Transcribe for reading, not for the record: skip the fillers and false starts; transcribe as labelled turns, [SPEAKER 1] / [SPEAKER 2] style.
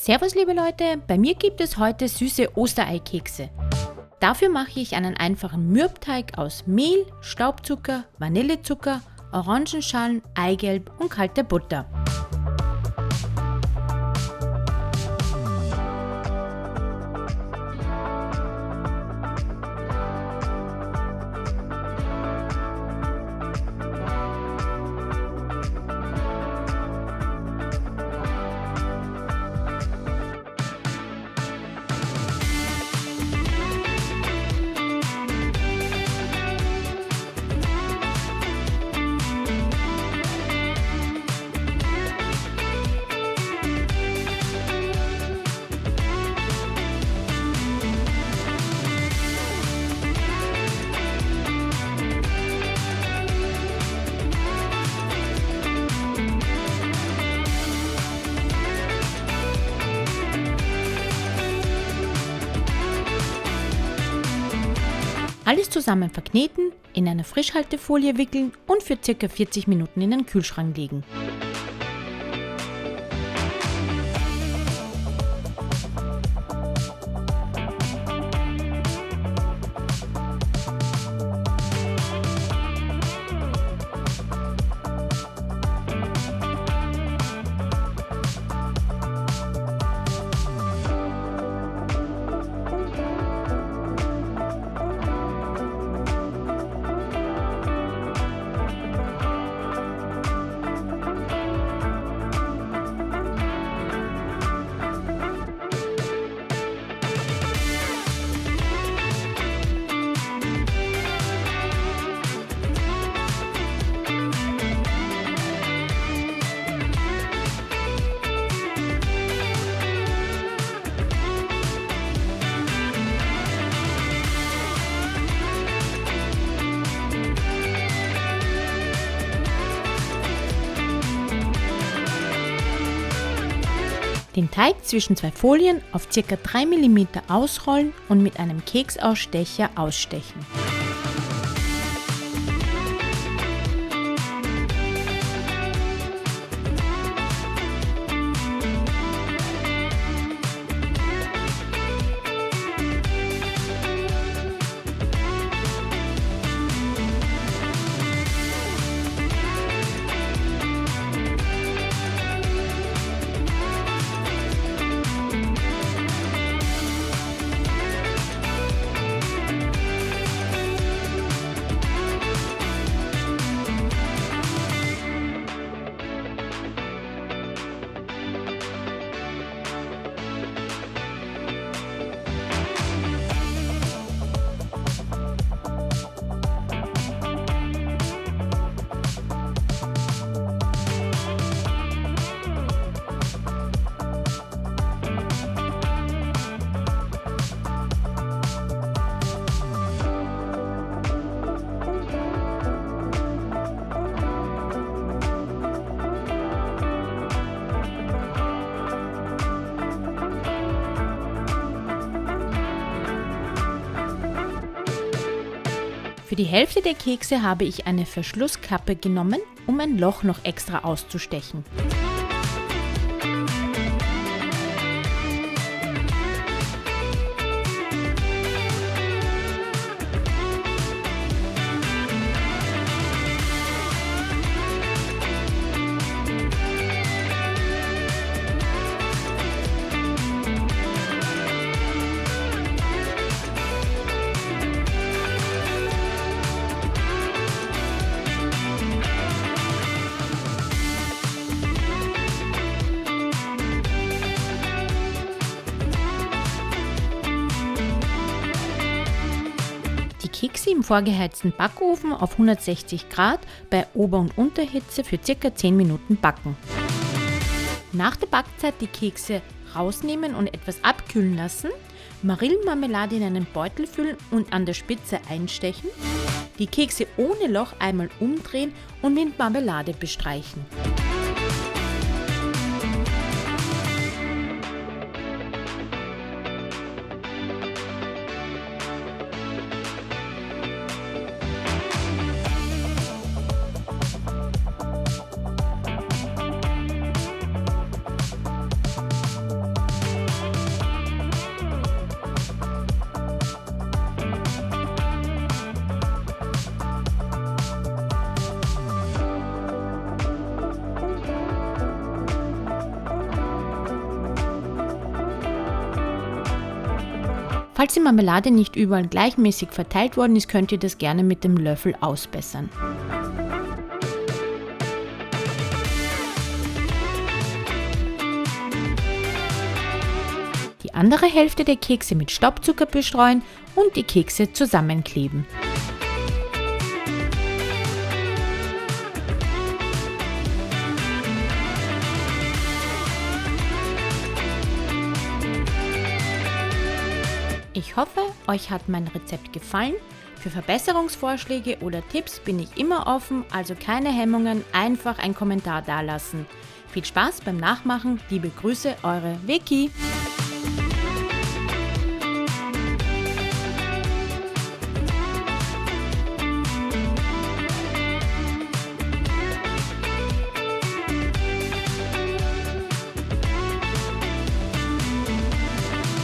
[SPEAKER 1] Servus liebe Leute, bei mir gibt es heute süße Ostereikekse. Dafür mache ich einen einfachen Mürbteig aus Mehl, Staubzucker, Vanillezucker, Orangenschalen, Eigelb und kalter Butter. Alles zusammen verkneten, in eine Frischhaltefolie wickeln und für ca. 40 Minuten in den Kühlschrank legen. Den Teig zwischen zwei Folien auf ca. 3 mm ausrollen und mit einem Keksausstecher ausstechen. Für die Hälfte der Kekse habe ich eine Verschlusskappe genommen, um ein Loch noch extra auszustechen. Die Kekse im vorgeheizten Backofen auf 160 Grad bei Ober- und Unterhitze für ca. 10 Minuten backen. Nach der Backzeit die Kekse rausnehmen und etwas abkühlen lassen, Marillenmarmelade in einen Beutel füllen und an der Spitze einstechen, die Kekse ohne Loch einmal umdrehen und mit Marmelade bestreichen. Falls die Marmelade nicht überall gleichmäßig verteilt worden ist, könnt ihr das gerne mit dem Löffel ausbessern. Die andere Hälfte der Kekse mit Staubzucker bestreuen und die Kekse zusammenkleben. Ich hoffe, euch hat mein Rezept gefallen. Für Verbesserungsvorschläge oder Tipps bin ich immer offen, also keine Hemmungen, einfach einen Kommentar dalassen. Viel Spaß beim Nachmachen, liebe Grüße, eure Vicky!